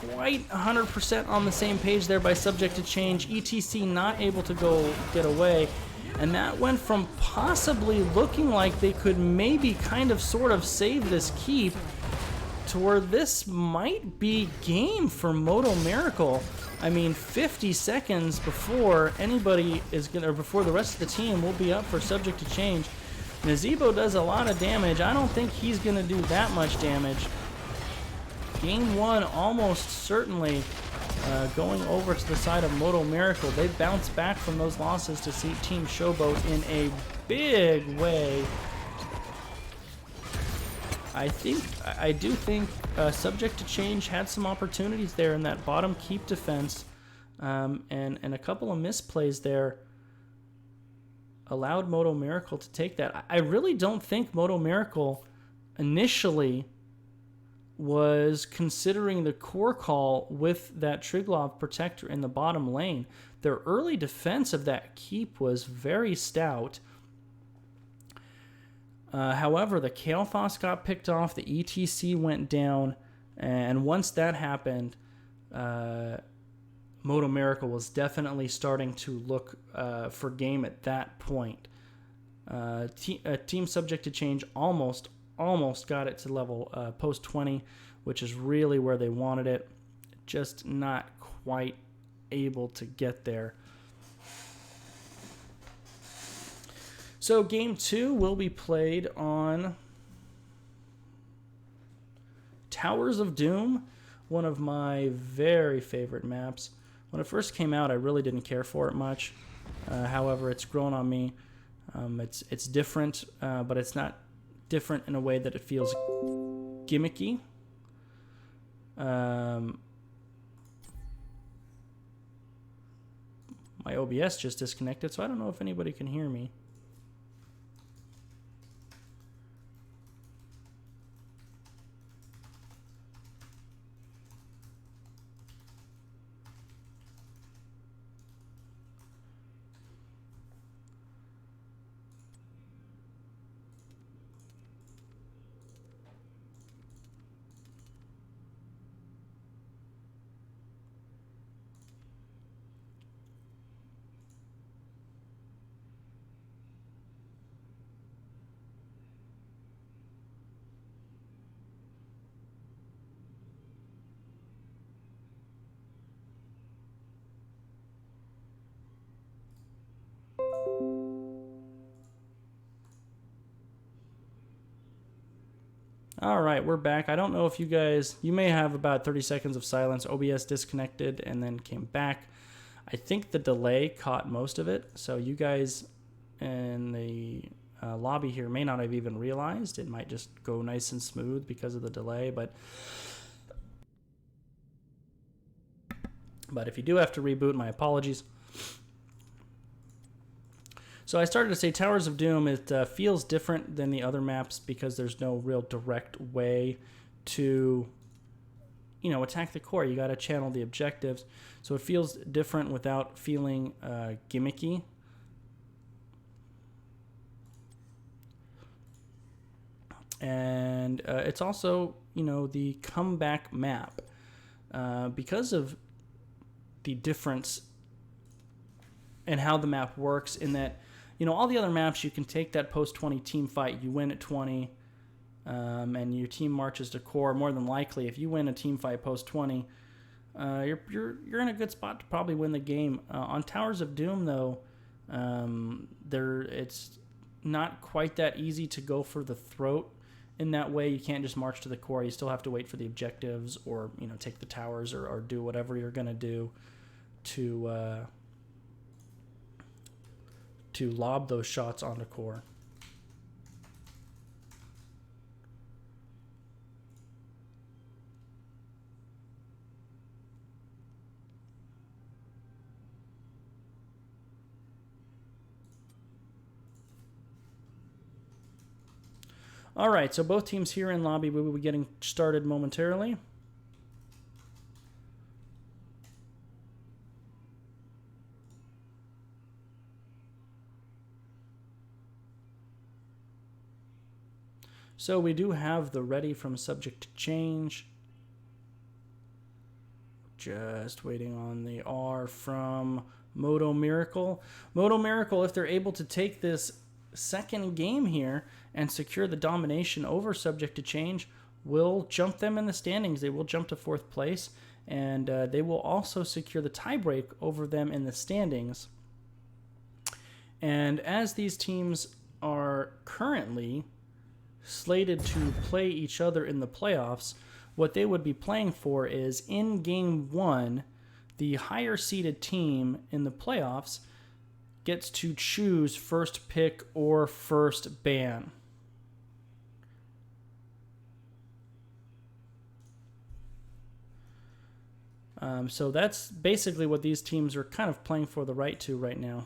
quite 100% on the same page there by subject to change. ETC not able to go get away. And that went from possibly looking like they could maybe kind of sort of save this keep to where this might be game for Modo Miracle. I mean, 50 seconds before anybody is going to, or before the rest of the team will be up for subject to change. Nazebo does a lot of damage. I don't think he's going to do that much damage. Game one almost certainly going over to the side of Modo Miracle. They bounce back from those losses to see Team Showboat in a big way. I do think subject to change had some opportunities there in that bottom keep defense, and a couple of misplays there allowed Modo Miracle to take that. I really don't think Modo Miracle initially was considering the core call with that Triglav protector in the bottom lane. Their early defense of that keep was very stout. However, the Kael'thas got picked off, the ETC went down, and once that happened, Modo Miracle was definitely starting to look for game at that point. Team subject to change almost got it to level post 20, which is really where they wanted it, just not quite able to get there. So game two will be played on Towers of Doom, one of my very favorite maps. When it first came out, I really didn't care for it much. However, it's grown on me. It's different, but it's not different in a way that it feels gimmicky. My OBS just disconnected, so I don't know if anybody can hear me. All right, we're back. I don't know if you guys, you may have about 30 seconds of silence. OBS disconnected and then came back. I think the delay caught most of it, so you guys in the lobby here may not have even realized. It might just go nice and smooth because of the delay, but if you do have to reboot, my apologies. So I started to say Towers of Doom, it feels different than the other maps because there's no real direct way to, attack the core. You got to channel the objectives. So it feels different without feeling gimmicky. And it's also, the comeback map. Because of the difference in how the map works in that, all the other maps, you can take that post-20 team fight, you win at 20, and your team marches to core. More than likely, if you win a team fight post-20, you're in a good spot to probably win the game. On Towers of Doom, though, it's not quite that easy to go for the throat. In that way, you can't just march to the core. You still have to wait for the objectives, or take the towers, or do whatever you're gonna do to lob those shots onto core. All right, so both teams here in lobby will be getting started momentarily. So we do have the ready from subject to change. Just waiting on the R from Modo Miracle. Modo Miracle, if they're able to take this second game here and secure the domination over Subject to Change, will jump them in the standings. They will jump to 4th place, and they will also secure the tiebreak over them in the standings. And as these teams are currently slated to play each other in the playoffs, what they would be playing for is in game 1, the higher seeded team in the playoffs gets to choose first pick or first ban. So that's basically what these teams are kind of playing for the right to right now.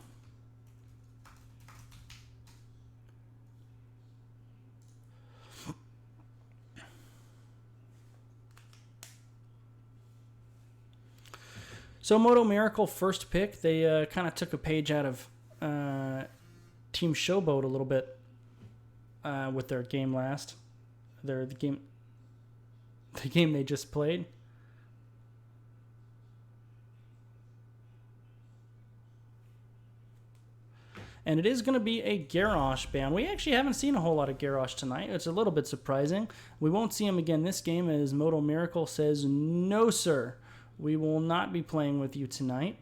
So Modo Miracle first pick, they kind of took a page out of Team Showboat a little bit with their game last. The game they just played. And it is going to be a Garrosh ban. We actually haven't seen a whole lot of Garrosh tonight. It's a little bit surprising. We won't see him again this game as Modo Miracle says, no sir, we will not be playing with you tonight.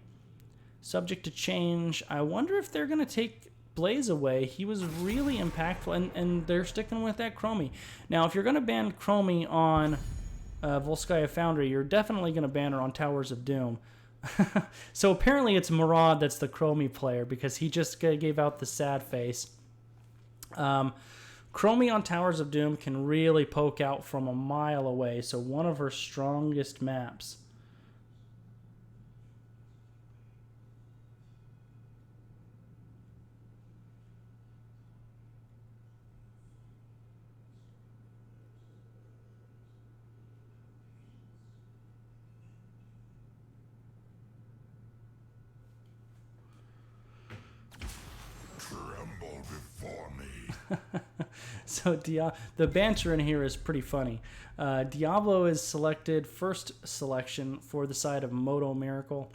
Subject to Change. I wonder if they're going to take Blaze away. He was really impactful, and they're sticking with that Chromie. Now, if you're going to ban Chromie on Volskaya Foundry, you're definitely going to ban her on Towers of Doom. So apparently it's Murad that's the Chromie player because he just gave out the sad face. Chromie on Towers of Doom can really poke out from a mile away, so one of her strongest maps. So the banter in here is pretty funny. Diablo is selected first selection for the side of Modo Miracle.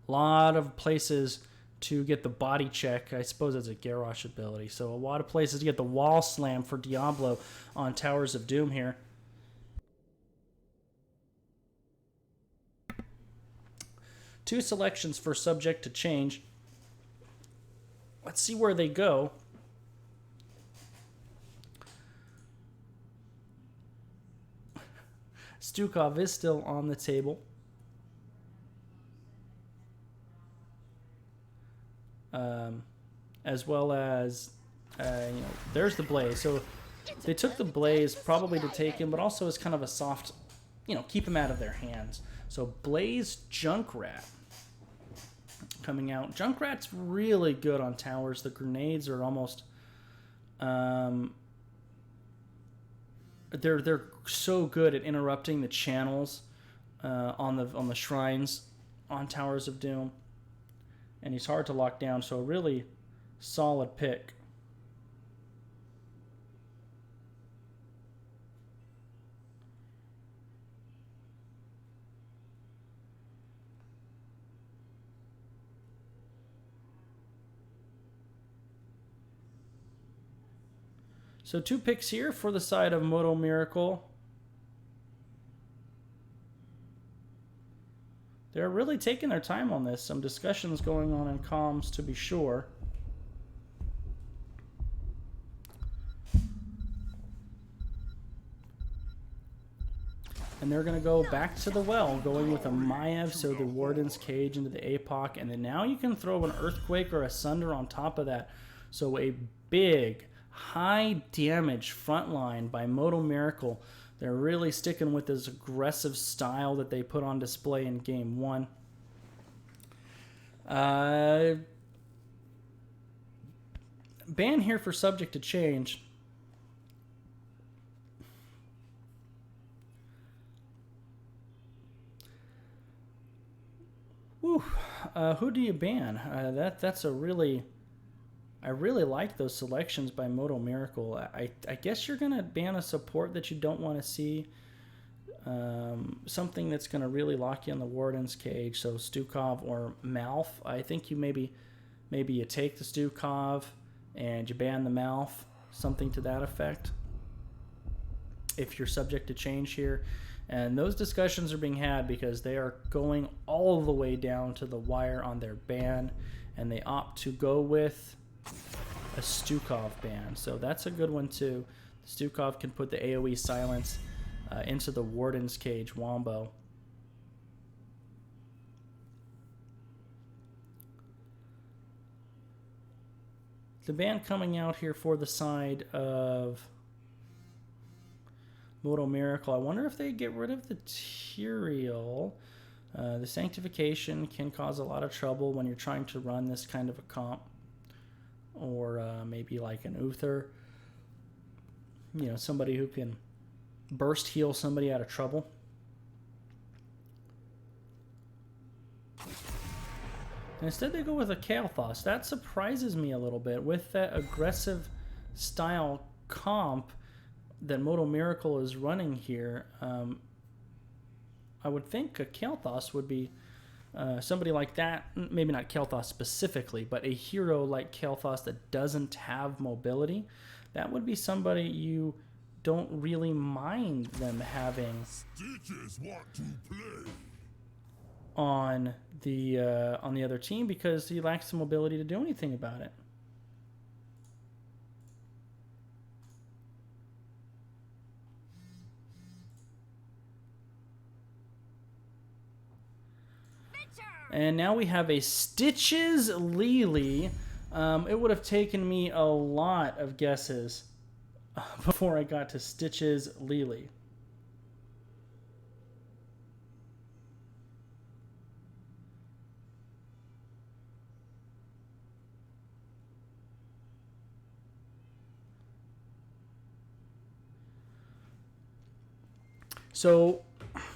A lot of places to get the body check. I suppose it's a Garrosh ability. So a lot of places to get the wall slam for Diablo on Towers of Doom here. Two selections for Subject to Change. Let's see where they go. Stukov is still on the table. As well as, there's the Blaze. So they took the Blaze probably to take him, but also as kind of a soft, keep him out of their hands. So Blaze Junkrat coming out. Junkrat's really good on towers. The grenades are almost... They're so good at interrupting the channels on the shrines on Towers of Doom, and he's hard to lock down. So a really solid pick. So two picks here for the side of Modo Miracle. They're really taking their time on this. Some discussions going on in comms to be sure. And they're going to go back to the well, going with a Maiev, so the Warden's Cage into the APOC. And then now you can throw an Earthquake or a Sunder on top of that. So a big... high damage front line by Modo Miracle. They're really sticking with this aggressive style that they put on display in Game 1. Ban here for Subject to Change. Whew. Who do you ban? That's a really... I really like those selections by Modo Miracle. I guess you're going to ban a support that you don't want to see. something that's going to really lock you in the Warden's cage. So Stukov or Malf. I think you maybe you take the Stukov and you ban the Malf, something to that effect, if you're subject to change here. And those discussions are being had because they are going all the way down to the wire on their ban, and they opt to go with a Stukov ban. So that's a good one too. Stukov can put the AoE silence into the Warden's cage wombo. The ban coming out here for the side of Modo Miracle. I wonder if they get rid of the Tyrael. The Sanctification can cause a lot of trouble when you're trying to run this kind of a comp. Or maybe like an Uther. You know, somebody who can burst heal somebody out of trouble. Instead they go with a Kael'thas. That surprises me a little bit. With that aggressive style comp that Modo Miracle is running here, I would think a Kael'thas would be somebody like that. Maybe not Kael'thas specifically, but a hero like Kael'thas that doesn't have mobility. That would be somebody you don't really mind them having on the other team, because he lacks the mobility to do anything about it. And now we have a Stitches Lily. It would have taken me a lot of guesses before I got to Stitches Lily. So,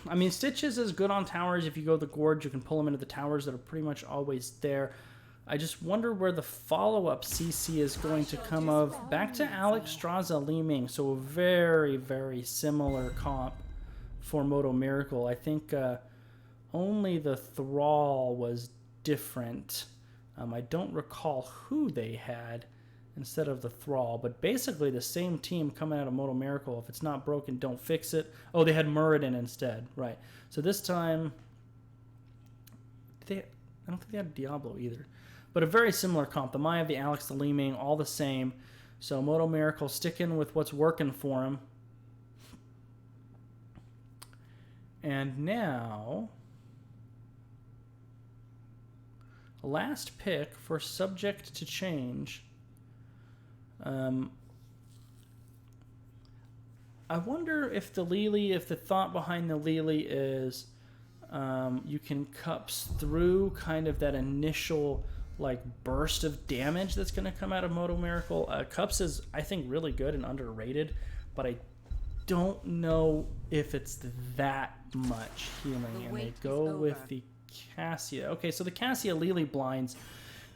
I mean, Stitches is good on towers. If you go the Gorge, you can pull them into the towers that are pretty much always there. I just wonder where the follow-up CC is going to come of. Back to Alex Straza Li Ming. So a very, very similar comp for Modo Miracle. I think only the Thrall was different. I don't recall who they had instead of the Thrall, but basically the same team coming out of Modo Miracle. If it's not broken, don't fix it. Oh, they had Muradin instead, right? So this time, I don't think they had Diablo either, but a very similar comp. The Maya, the Alex, the Li Ming, all the same. So Modo Miracle sticking with what's working for him. And now, last pick for subject to change. I wonder if the Lily, if the thought behind the Lily is you can cups through kind of that initial like burst of damage that's going to come out of Modo Miracle. Cups is, I think, really good and underrated, but I don't know if it's that much healing. And they go with the Cassia. Okay, so the Cassia Lily blinds,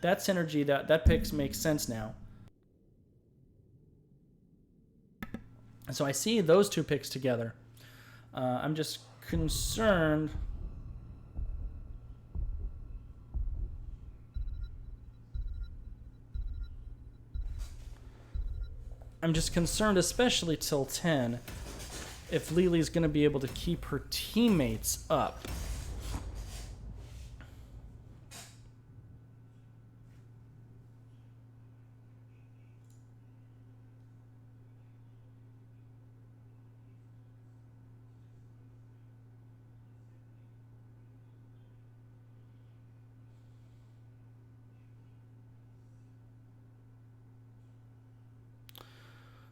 that synergy, that pick makes sense now. So I see those two picks together. I'm just concerned. Especially till 10, if Lily's going to be able to keep her teammates up.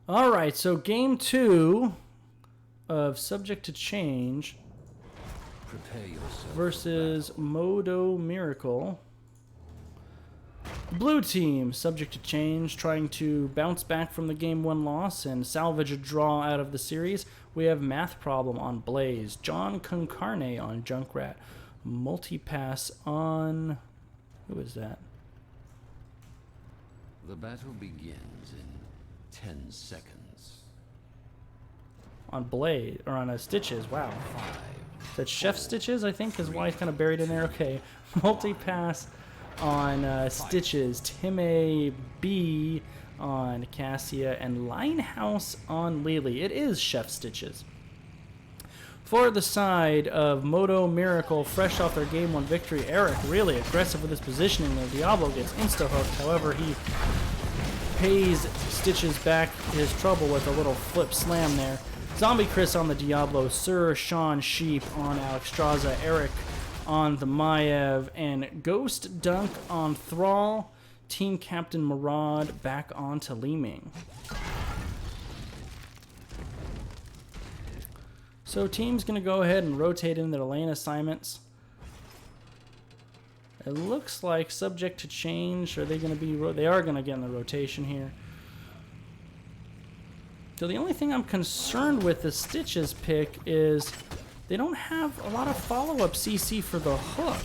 All right, so game 2 of Subject to Change versus Modo Miracle. Blue team, Subject to Change, trying to bounce back from the game 1 loss and salvage a draw out of the series. We have Math Problem on Blaze, John Concarne on Junkrat, Multipass on... who is that? The battle begins in 10 seconds. Blade, or on Stitches. Wow. That's Chef Stitches, I think, is why he's kind of buried in there. Okay, multi-pass on Stitches, Time B on Cassia, and Linehouse on Lily. It is Chef Stitches. For the side of Modo Miracle, fresh off their Game 1 victory, Eric really aggressive with his positioning there. Diablo gets insta-hooked, however, he pays Stitches back his trouble with a little flip slam there. Zombie Chris on the Diablo, Sir Sean Sheep on Alexstrasza, Eric on the Maiev, and Ghost Dunk on Thrall. Team Captain Murad back on to Li Ming. So team's going to go ahead and rotate in their lane assignments. It looks like subject to change. Are they going to be... They are going to get in the rotation here. So the only thing I'm concerned with the Stitches pick is they don't have a lot of follow-up CC for the hook.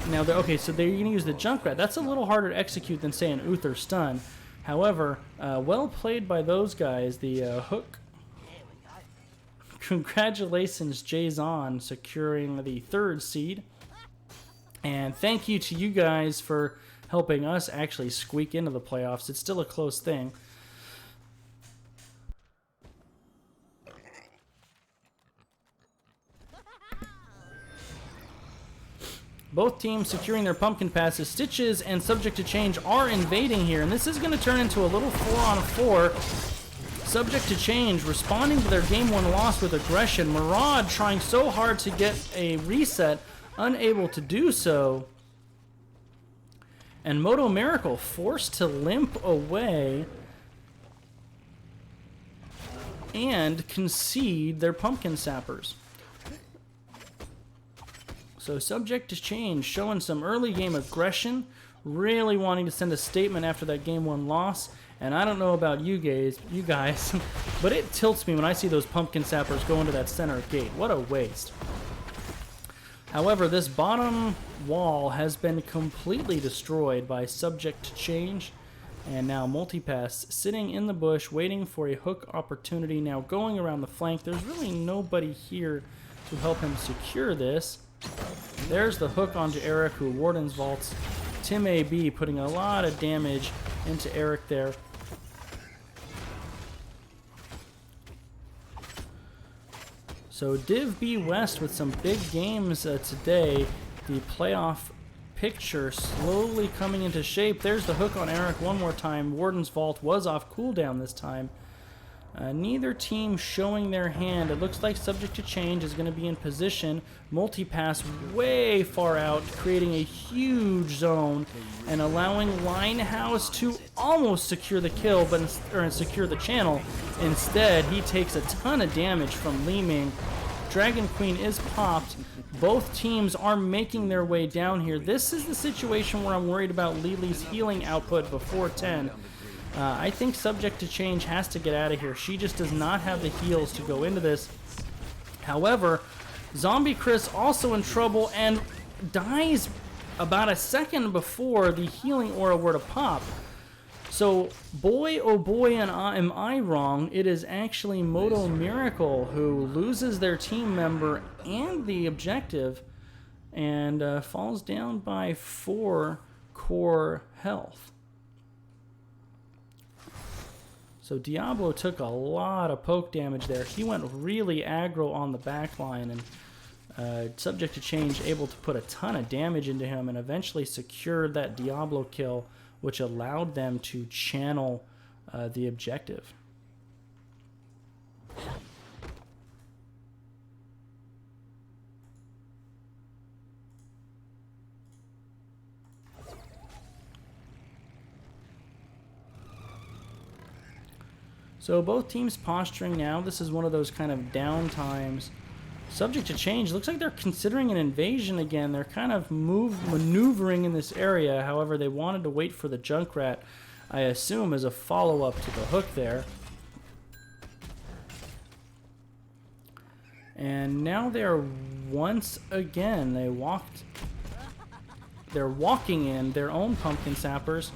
Now, okay, so they're going to use the Junkrat. That's a little harder to execute than, say, an Uther Stun. However, well played by those guys. The hook... Congratulations, Jason, securing the 3rd seed. And thank you to you guys for helping us actually squeak into the playoffs. It's still a close thing. Both teams securing their pumpkin passes. Stitches and Subject to Change are invading here, and this is going to turn into a little 4-on-4. Subject to Change responding to their Game 1 loss with aggression. Murad trying so hard to get a reset, unable to do so. And Modo Miracle forced to limp away and concede their pumpkin sappers. So Subject to Change showing some early game aggression, really wanting to send a statement after that Game 1 loss. And I don't know about you guys, but it tilts me when I see those pumpkin sappers go into that center gate. What a waste. However, this bottom wall has been completely destroyed by Subject to Change. And now Multipass sitting in the bush, waiting for a hook opportunity. Now going around the flank. There's really nobody here to help him secure this. There's the hook onto Eric, who Warden's vaults. Tim AB putting a lot of damage into Eric there. So Div B West with some big games today. The playoff picture slowly coming into shape. There's the hook on Eric one more time. Warden's Vault was off cooldown this time. Neither team showing their hand. It looks like Subject to Change is going to be in position. Multipass way far out, creating a huge zone and allowing Linehouse to almost secure the kill, or secure the channel. Instead, he takes a ton of damage from Li Ming. Dragon Queen is popped. Both teams are making their way down here. This is the situation where I'm worried about Lily's healing output before 10. I think Subject to Change has to get out of here. She just does not have the heals to go into this. However, Zombie Chris also in trouble and dies about a second before the healing aura were to pop. So, boy, oh boy, am I wrong. It is actually Modo Miracle who loses their team member and the objective and falls down by 4 core health. So Diablo took a lot of poke damage there. He went really aggro on the backline, and Subject to Change able to put a ton of damage into him and eventually secured that Diablo kill, which allowed them to channel the objective. So both teams posturing now. This is one of those kind of down times. Subject to Change. Looks like they're considering an invasion again. They're kind of maneuvering in this area. However, they wanted to wait for the Junkrat, I assume, as a follow-up to the hook there. And now they're once again, they're walking in their own pumpkin sappers.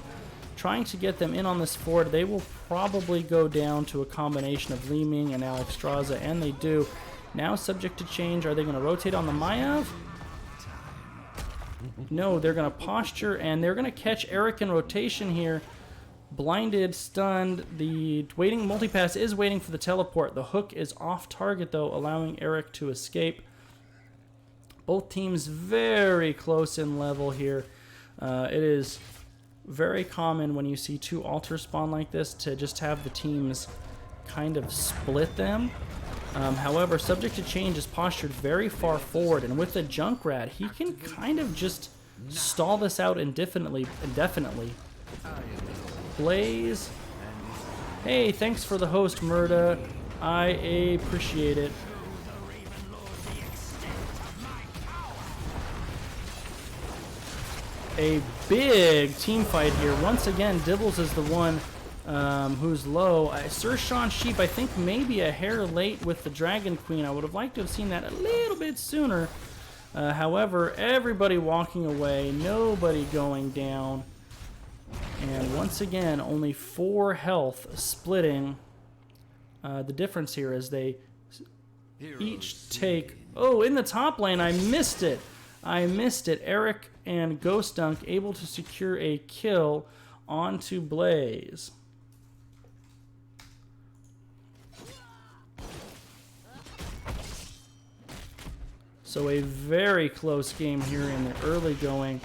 trying to get them in on this fort. They will probably go down to a combination of Li Ming and Alex Straza, and they do. Now subject to change. Are they going to rotate on the Maiev? No, they're going to posture, and they're going to catch Eric in rotation here. Blinded, stunned. The waiting multipass is waiting for the teleport. The hook is off target, though, allowing Eric to escape. Both teams very close in level here. It is very common when you see two altars spawn like this to just have the teams kind of split them. However, subject to change is postured very far forward, and with the Junkrat, he can kind of just stall this out indefinitely. Blaze. Hey, thanks for the host, Murda. I appreciate it. A big team fight here. Once again, Dibbles is the one who's low. Sir Sean Sheep, I think maybe a hair late with the Dragon Queen. I would have liked to have seen that a little bit sooner. However, everybody walking away, nobody going down. And once again, only 4 health splitting the difference here as they each take... Oh, in the top lane, I missed it. Eric and Ghost Dunk able to secure a kill onto Blaze. So a very close game here in the early going.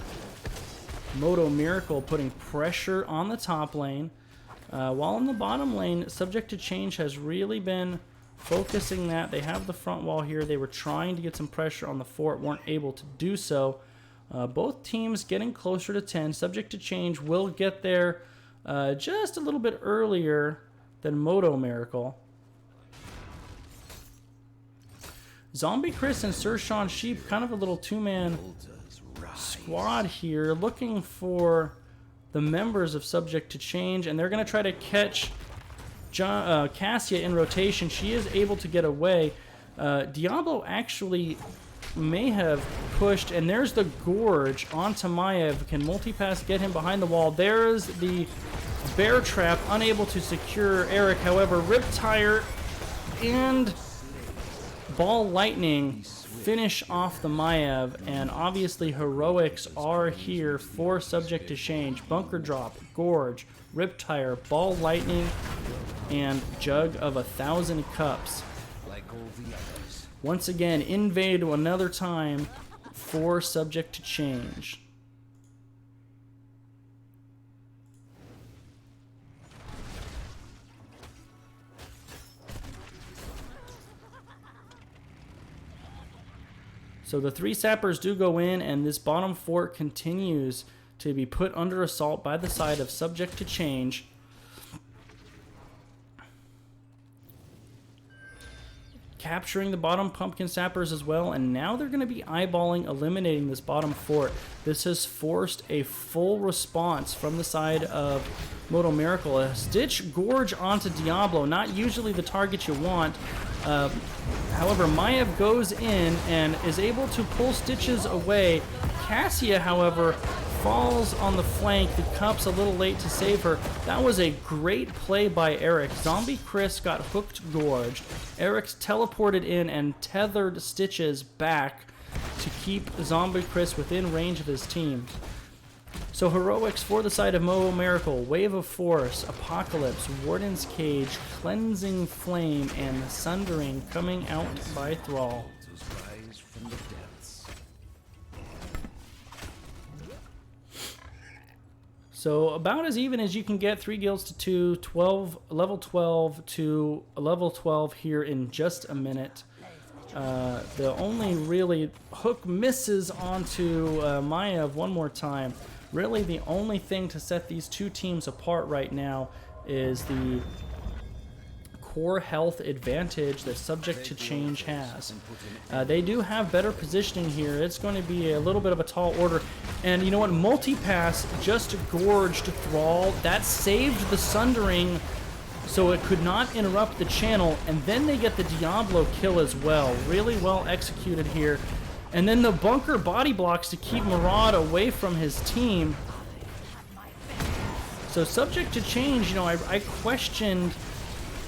Modo Miracle putting pressure on the top lane. While in the bottom lane, subject to change has really been focusing that. They have the front wall here. They were trying to get some pressure on the fort, weren't able to do so. Both teams getting closer to 10. Subject to change will get there just a little bit earlier than Modo Miracle. Zombie Chris and Sir Sean Sheep, kind of a little two-man squad here, looking for the members of Subject to Change, and they're going to try to catch Cassia in rotation. She is able to get away. Diablo actually may have pushed, and there's the Gorge onto Maiev. Can multipass get him behind the wall? There's the Bear Trap, unable to secure Eric. However, Riptire and Ball Lightning finish off the Maiev, and obviously heroics are here for Subject to Change. Bunker Drop, Gorge, Riptire, Ball Lightning, and Jug of 1,000 Cups. Once again, invade another time for Subject to Change. So the 3 sappers do go in, and this bottom fort continues to be put under assault by the side of Subject to Change. Capturing the bottom pumpkin sappers as well, and now they're going to be eyeballing eliminating this bottom fort. This has forced a full response from the side of Modo Miracle. A Stitch Gorge onto Diablo, not usually the target you want. However, Maiev goes in and is able to pull Stitches away. Cassia, however, falls on the flank. The Cup's a little late to save her. That was a great play by Eric. Zombie Chris got hooked Gorged. Eric's teleported in and tethered Stitches back to keep Zombie Chris within range of his team. So heroics for the side of Modo Miracle, Wave of Force, Apocalypse, Warden's Cage, Cleansing Flame, and Sundering coming out by Thrall. So about as even as you can get, 3 guilds to 2, level 12 to level 12 here in just a minute. The only really hook misses onto Maiev one more time. Really the only thing to set these two teams apart right now is the core health advantage that Subject to Change has. They do have better positioning here. It's going to be a little bit of a tall order. And you know what? Multipass just gorged Thrall. That saved the Sundering so it could not interrupt the channel. And then they get the Diablo kill as well. Really well executed here. And then the bunker body blocks to keep Murad away from his team. So subject to change, you know, I questioned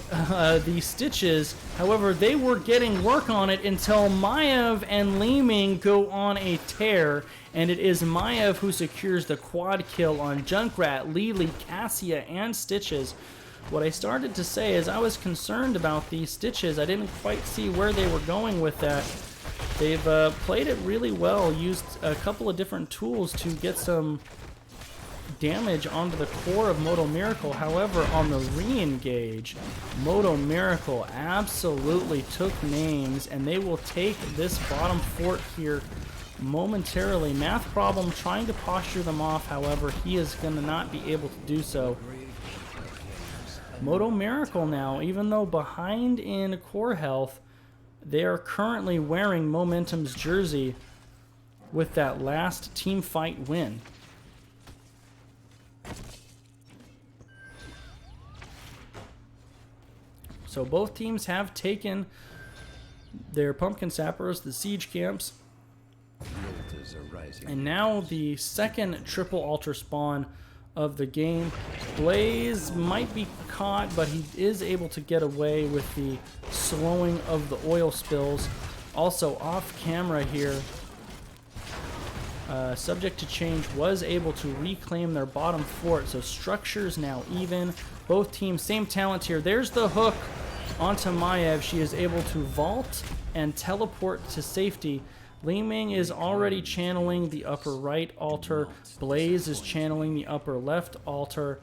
the Stitches. However, they were getting work on it until Maiev and Li-Ming go on a tear, and it is Maiev who secures the quad kill on Junkrat, Lily, Cassia, and Stitches. What I started to say is I was concerned about these Stitches. I didn't quite see where they were going with that. They've played it really well, used a couple of different tools to get some damage onto the core of Modo Miracle. However, on the re-engage, Modo Miracle absolutely took names, and they will take this bottom fort here momentarily. Math Problem trying to posture them off, however, he is going to not be able to do so. Modo Miracle now, even though behind in core health, they are currently wearing Momentum's jersey with that last team fight win. So both teams have taken their pumpkin sappers, the siege camps, and now the second triple altar spawn of the game. Blaze might be caught, but he is able to get away with the slowing of the oil spills. Also off camera here, subject to change was able to reclaim their bottom fort, so structures now even. Both teams same talent here. There's the hook onto Maiev. She is able to vault and teleport to safety. Li-Ming is already channeling the upper right altar. Blaze is channeling the upper left altar.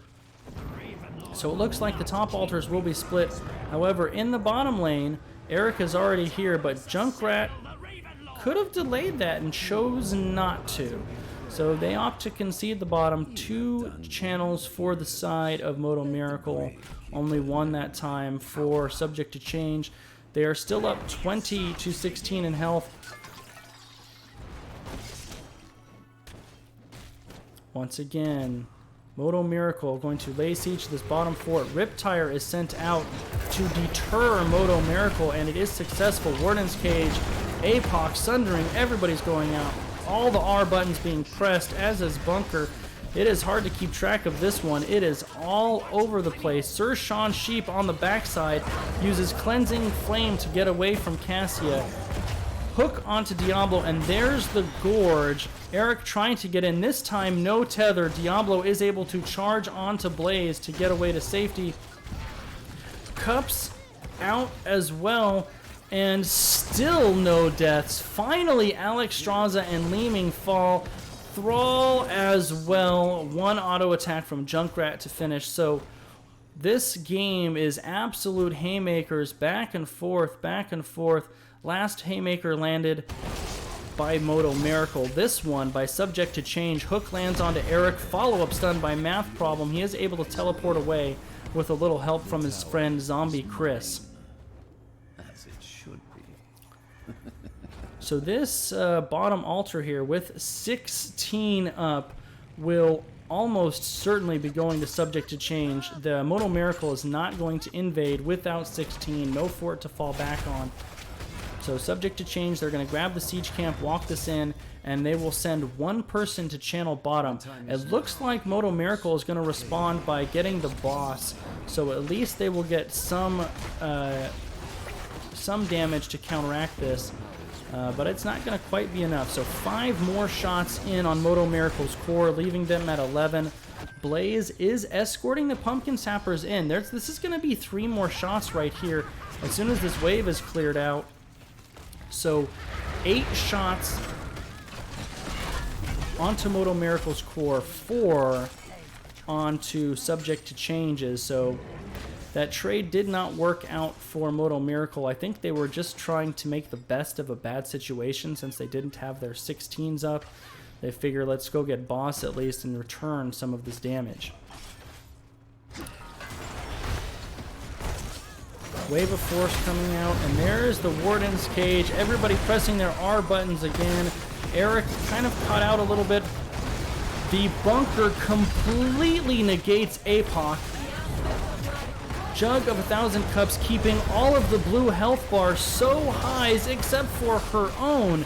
So it looks like the top altars will be split. However, in the bottom lane, Eric is already here, but Junkrat could have delayed that and chose not to. So they opt to concede the bottom. 2 channels for the side of Modo Miracle. Only 1 that time for subject to change. They are still up 20-16 in health. Once again, Modo Miracle going to lay siege to this bottom fort. Riptire is sent out to deter Modo Miracle, and it is successful. Warden's Cage, APOC, Sundering, everybody's going out. All the R buttons being pressed, as is Bunker. It is hard to keep track of this one. It is all over the place. Sir Sean Sheep on the backside uses Cleansing Flame to get away from Cassia. Hook onto Diablo, and there's the Gorge. Eric trying to get in. This time, no tether. Diablo is able to charge onto Blaze to get away to safety. Cups out as well, and still no deaths. Finally, Alex Straza and Li-Ming fall. Thrall as well. 1 auto attack from Junkrat to finish. So this game is absolute haymakers, back and forth, back and forth. Last haymaker landed by Modo Miracle. This one by subject to change. Hook lands onto Eric. Follow-up stun by Math Problem. He is able to teleport away with a little help from his friend Zombie Chris. As it should be. So this bottom altar here with 16 up will almost certainly be going to subject to change. The Modo Miracle is not going to invade without 16. No fort to fall back on. So subject to change, they're going to grab the siege camp, walk this in, and they will send 1 person to channel bottom. It looks like Modo Miracle is going to respond by getting the boss, so at least they will get some damage to counteract this, but it's not going to quite be enough. So 5 more shots in on Modo Miracle's core, leaving them at 11. Blaze is escorting the Pumpkin Sappers in. This is going to be 3 more shots right here as soon as this wave is cleared out. So 8 shots onto Modo Miracle's core, 4 onto subject to changes. So that trade did not work out for Modo Miracle. I think they were just trying to make the best of a bad situation since they didn't have their 16s up. They figure, let's go get boss at least and return some of this damage. Wave of Force coming out, and there's the Warden's Cage. Everybody pressing their R buttons again. Eric kind of caught out a little bit. The Bunker completely negates APOC. Jug of 1,000 Cups keeping all of the blue health bars so high except for her own.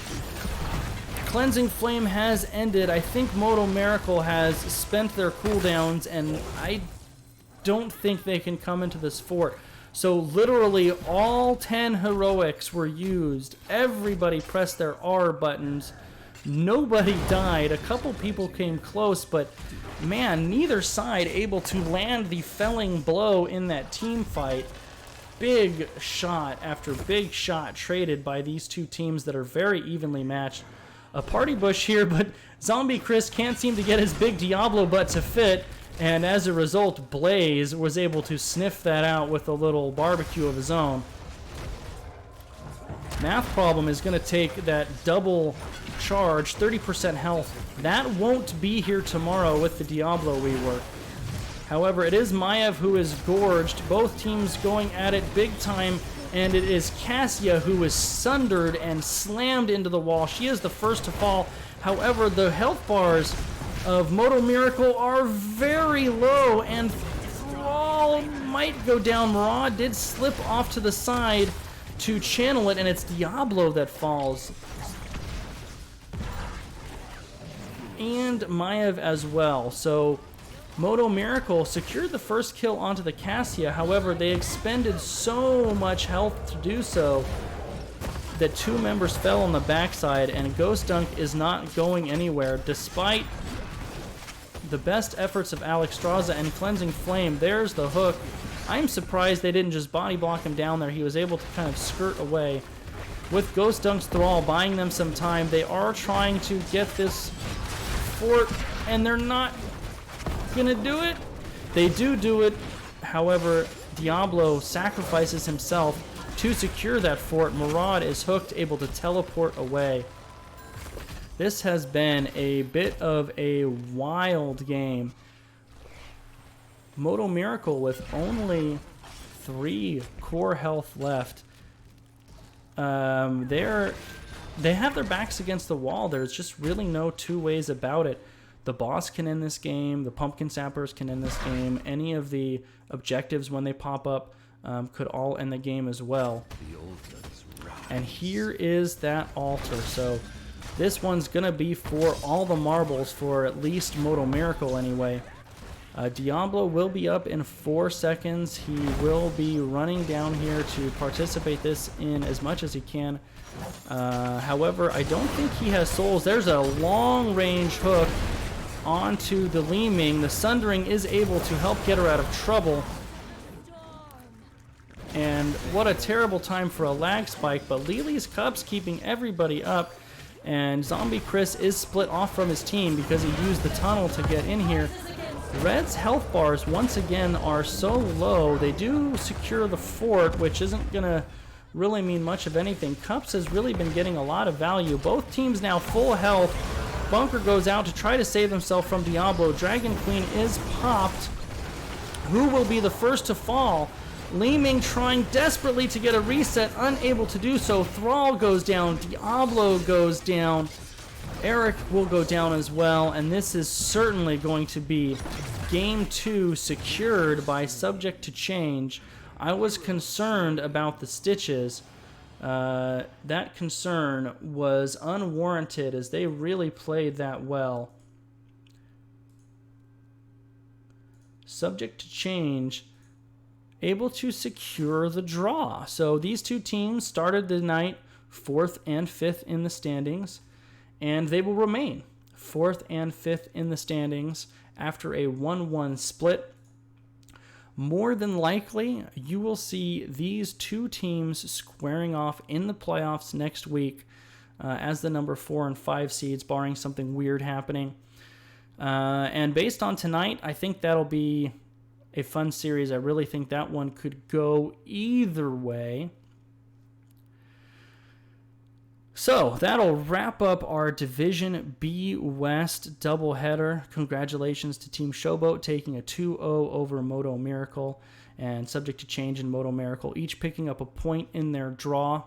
Cleansing Flame has ended. I think Modo Miracle has spent their cooldowns, and I don't think they can come into this fort. So literally all 10 heroics were used. Everybody pressed their R buttons. Nobody died. A couple people came close, but man, neither side able to land the felling blow in that team fight. Big shot after big shot traded by these two teams that are very evenly matched. A party bush here, but Zombie Chris can't seem to get his big Diablo butt to fit. And as a result, Blaze was able to sniff that out with a little barbecue of his own. Math Problem is going to take that double charge, 30% health. That won't be here tomorrow with the Diablo rework. However, it is Maiev who is gorged. Both teams going at it big time. And it is Cassia who is sundered and slammed into the wall. She is the first to fall. However, the health bars of Modo Miracle are very low, and Thrall might go down. Murad did slip off to the side to channel it, and it's Diablo that falls. And Maiev as well. So Modo Miracle secured the first kill onto the Cassia. However, they expended so much health to do so that two members fell on the backside, and Ghost Dunk is not going anywhere despite the best efforts of Alexstrasza and Cleansing Flame. There's the hook. I'm surprised they didn't just body block him down there. He was able to kind of skirt away. With Ghost Dunk's Thrall buying them some time, they are trying to get this fort, and they're not gonna do it. They do it. However, Diablo sacrifices himself to secure that fort. Murad is hooked, able to teleport away. This has been a bit of a wild game. Modo Miracle with only 3 core health left. They have their backs against the wall. There's just really no two ways about it. The boss can end this game. The pumpkin sappers can end this game. Any of the objectives when they pop up could all end the game as well. And here is that altar. So this one's going to be for all the marbles for at least Modo Miracle anyway. Diablo will be up in 4 seconds. He will be running down here to participate this in as much as he can. However, I don't think he has souls. There's a long-range hook onto the Li Ming. The Sundering is able to help get her out of trouble. And what a terrible time for a lag spike, but Lily's Cup's keeping everybody up. And Zombie Chris is split off from his team because he used the tunnel to get in here. Red's health bars once again are so low. They do secure the fort, which isn't going to really mean much of anything. Cups has really been getting a lot of value. Both teams now full health. Bunker goes out to try to save himself from Diablo. Dragon Queen is popped. Who will be the first to fall? Li Ming trying desperately to get a reset, unable to do so. Thrall goes down. Diablo goes down. Eric will go down as well, and this is certainly going to be Game 2 secured by Subject to Change. I was concerned about the Stitches. That concern was unwarranted as they really played that well. Subject to Change able to secure the draw. So these two teams started the night 4th and 5th in the standings, and they will remain 4th and 5th in the standings after a 1-1 split. More than likely, you will see these two teams squaring off in the playoffs next week as the number 4 and 5 seeds, barring something weird happening. And based on tonight, I think that'll be a fun series. I really think that one could go either way. So that'll wrap up our Division B West doubleheader. Congratulations to Team Showboat taking a 2-0 over Modo Miracle, and Subject to Change and Modo Miracle each picking up a point in their draw.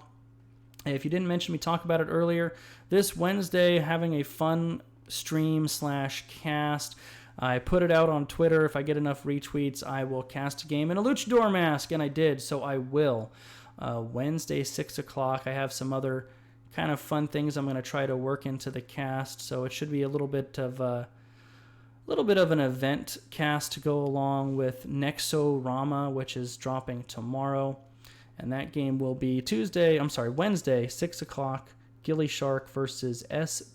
If you didn't mention me talk about it earlier, this Wednesday having a fun stream/cast. I put it out on Twitter. If I get enough retweets, I will cast a game in a luchador mask, and I did, so I will. Wednesday, 6 o'clock. I have some other kind of fun things I'm going to try to work into the cast. So it should be a little bit of an event cast to go along with Nexorama, which is dropping tomorrow. And that game will be Wednesday, 6 o'clock, Gilly Shark versus SPLHCB,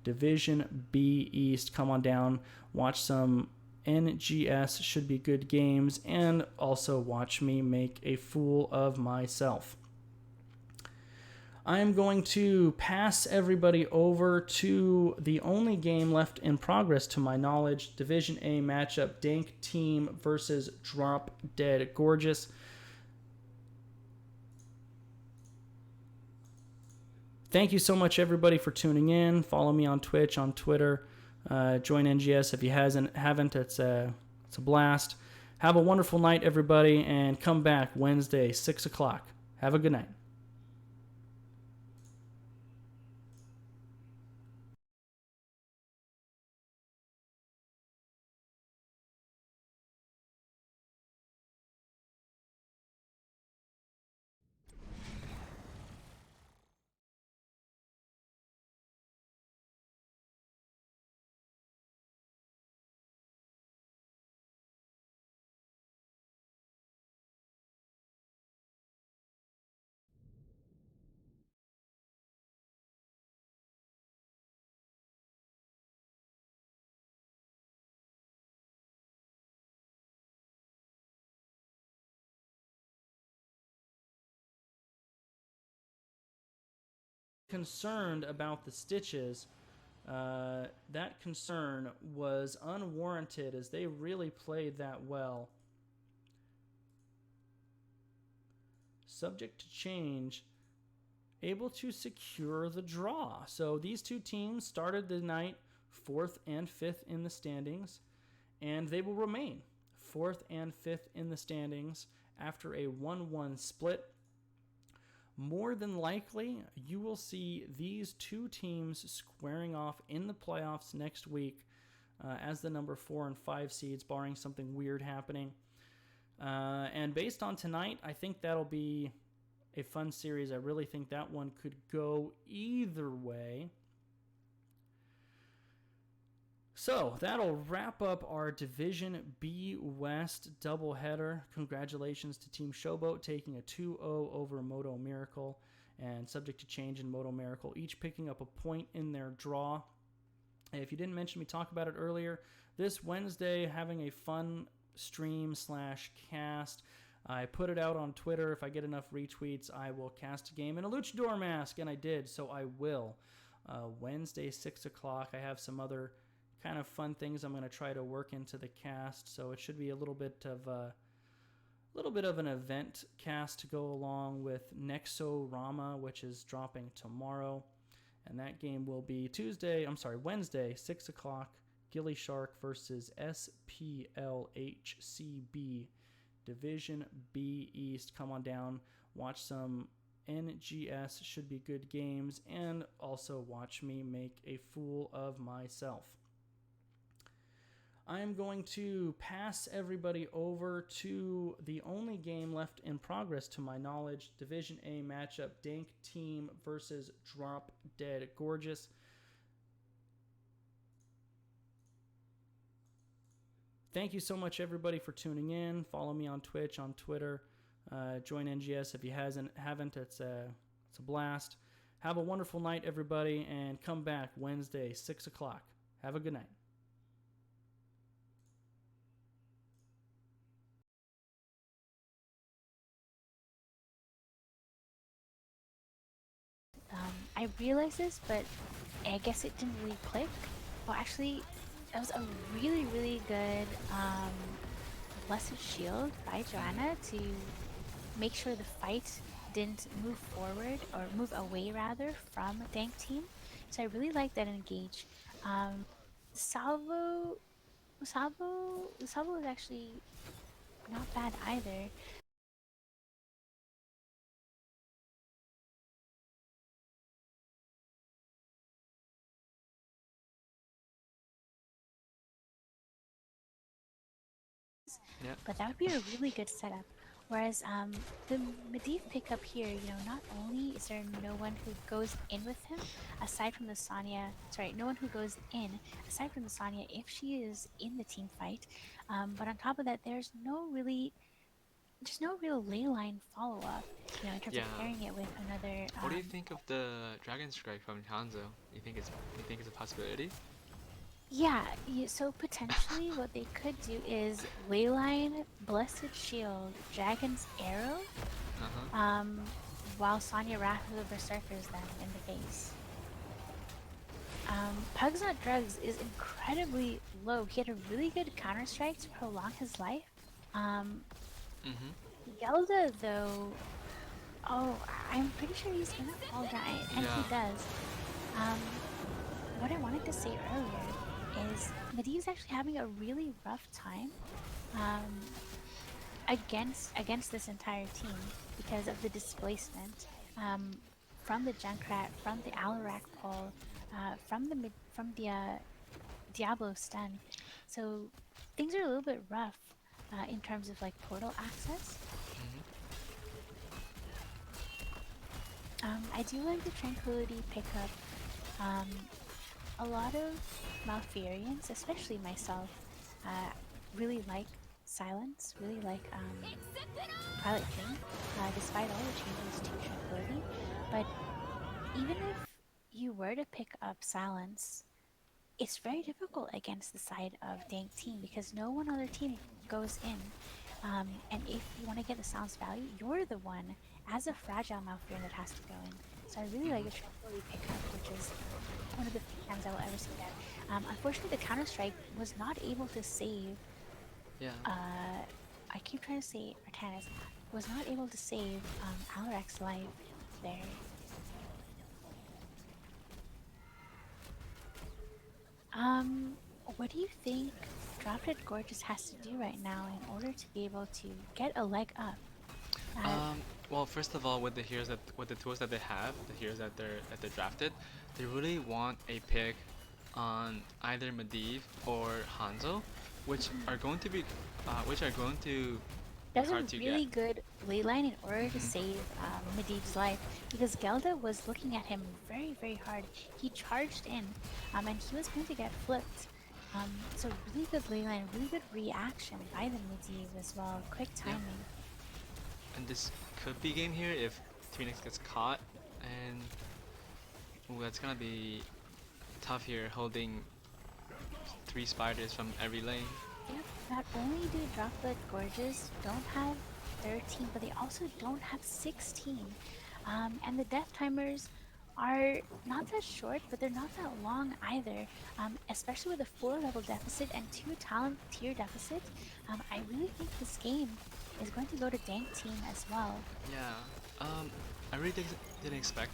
Division B East. Come on down, watch some NGS, should be good games, and also watch me make a fool of myself. I'm going to pass everybody over to the only game left in progress to my knowledge, Division A matchup, Dank Team versus Drop Dead Gorgeous. Thank you so much, everybody, for tuning in. Follow me on Twitch, on Twitter. Join NGS if you haven't. It's a blast. Have a wonderful night, everybody, and come back Wednesday, 6 o'clock. Have a good night. Concerned about the stitches, that concern was unwarranted as they really played that well. Subject to change, able to secure the draw. So these two teams started the night 4th and 5th in the standings, and they will remain 4th and 5th in the standings after a 1-1 split. More than likely, you will see these two teams squaring off in the playoffs next week as the number 4 and 5 seeds, barring something weird happening. And based on tonight, I think that'll be a fun series. I really think that one could go either way. So that'll wrap up our Division B West doubleheader. Congratulations to Team Showboat taking a 2-0 over Modo Miracle, and subject to change in Modo Miracle, each picking up a point in their draw. If you didn't mention me talk about it earlier, this Wednesday having a fun stream/cast. I put it out on Twitter. If I get enough retweets, I will cast a game in a luchador mask, and I did, so I will. Wednesday, 6 o'clock. I have some other kind of fun things I'm going to try to work into the cast, so it should be a little bit of an event cast to go along with Nexorama, which is dropping tomorrow, and that game will be Wednesday, 6 o'clock, Gilly Shark versus SPLHCB, Division B East. Come on down, watch some NGS, should be good games, and also watch me make a fool of myself. I'm going to pass everybody over to the only game left in progress to my knowledge, Division A matchup, Dank Team versus Drop Dead Gorgeous. Thank you so much, everybody, for tuning in. Follow me on Twitch, on Twitter. Join NGS if you haven't. It's a blast. Have a wonderful night, everybody, and come back Wednesday, 6 o'clock. Have a good night. I realized this, but I guess it didn't really click. Well, actually, that was a really, really good Blessed Shield by Joanna to make sure the fight didn't move forward, or move away rather, from Dank Team. So I really like that engage. Salvo is actually not bad either. Yep. But that would be a really good setup. Whereas the Medivh pickup here, you know, not only is there no one who goes in with him, aside from the Sonya, sorry, no one who goes in, aside from the Sonya if she is in the team fight, but on top of that, there's no real ley line follow-up, you know, in terms of Yeah. pairing it with another. What do you think of the Dragon Strike from Hanzo? You think it's a possibility? Yeah, so potentially what they could do is Leyline, Blessed Shield, Dragon's Arrow, Uh-huh. um, while Sonya Wrath of the Berserkers them in the face. Pugs Not Drugs is incredibly low. He had a really good counter-strike to prolong his life. Mm-hmm. Gelda, though, oh, I'm pretty sure he's gonna fall down, and he Yeah. does. What I wanted to say earlier is Medivh's actually having a really rough time against this entire team because of the displacement from the Junkrat, from the Alarak pull, from the Diablo stun. So things are a little bit rough in terms of like portal access. Mm-hmm. I do like the Tranquility pickup. A lot of Malfurians, especially myself, really like Silence, really like Twilight King, despite all the changes to Tranquility. But even if you were to pick up Silence, it's very difficult against the side of Dank Team because no one other team goes in. And if you want to get the Silence value, you're the one, as a fragile Malfurion, that has to go in. So I really like the Mm-hmm. Tranquility pickup, which is one of the few times I will ever see that. Unfortunately, the Counter-Strike was not able to save, Yeah. I keep trying to say Artanis, was not able to save Alarak's life there. What do you think Drop Dead Gorgeous has to do right now in order to be able to get a leg up? Uh, Well, first of all, with the tools that they have, the heroes that they're drafted, they really want a pick on either Medivh or Hanzo, which are going to be That's a hard to get. really good leyline in order to Hmm. save Medivh's life because Gelda was looking at him very, very hard. He charged in, and he was going to get flipped. So really good leyline, really good reaction by the Medivh as well. Quick Yeah, timing. and this could be game here if Phoenix gets caught, and ooh, that's gonna be tough here, holding 3 spiders from every lane. Yep, not only do Droplet Gorges don't have 13, but they also don't have 16. And the death timers are not that short, but they're not that long either. Especially with a 4 level deficit and 2 talent tier deficit, I really think this game is going to go to Dank Team as well. Yeah, I really didn't expect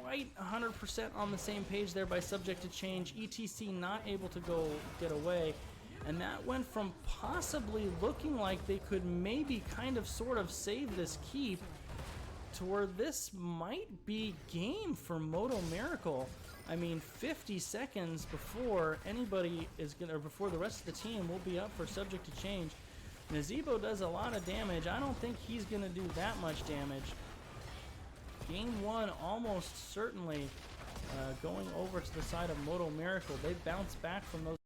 quite 100% on the same page there by subject to change. ETC not able to go get away. And that went from possibly looking like they could maybe kind of sort of save this keep to where this might be game for Modo Miracle. I mean, 50 seconds before anybody is gonna, or before the rest of the team will be up for subject to change. Nazebo does a lot of damage. I don't think he's gonna do that much damage. Game one almost certainly going over to the side of Modo Miracle. They bounce back from those.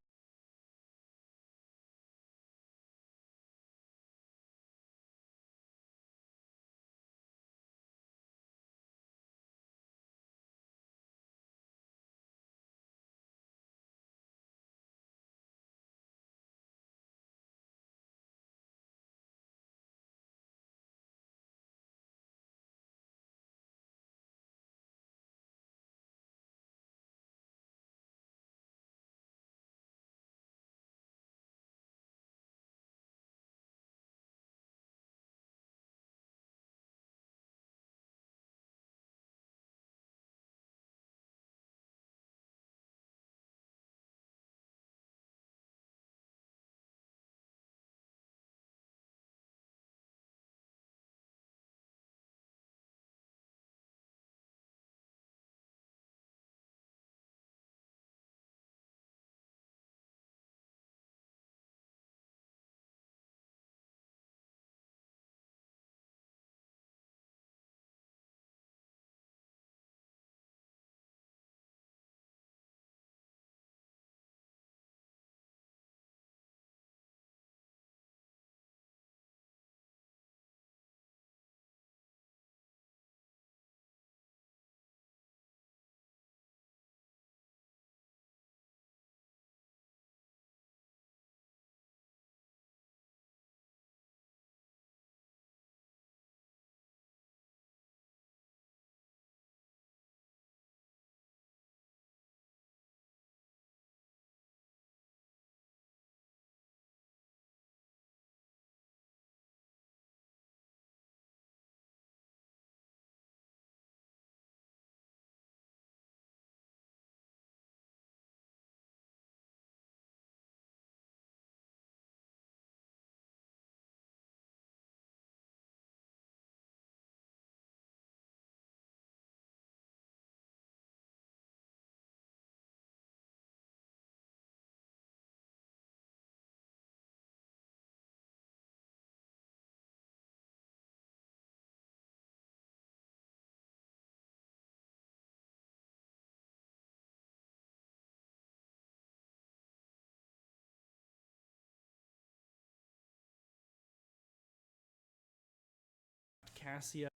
Cassia.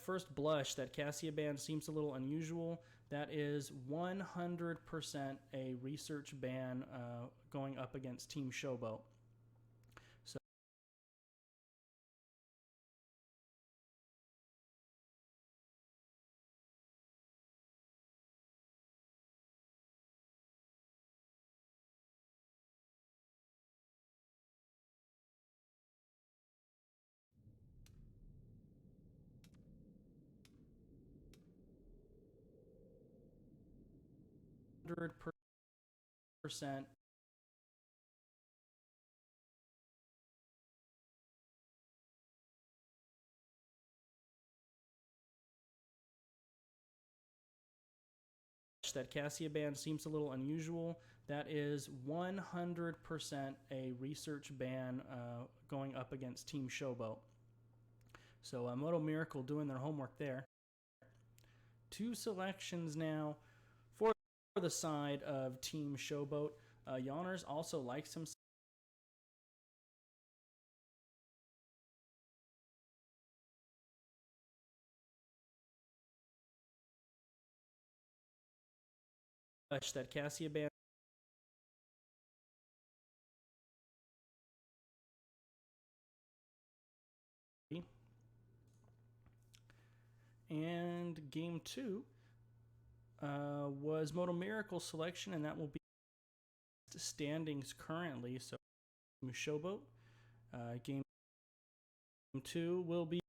First blush, that Cassia ban seems a little unusual. That is 100% a research ban going up against Team Showboat. So percent that Cassia ban seems a little unusual. That is 100% a research ban going up against Team Showboat. So Modo Miracle doing their homework there. Two selections now for the side of Team Showboat. Yawners also likes him. That Cassia ban. And game two was Modo Miracle selection, and that will be standings currently. So Showboat Game 2 will be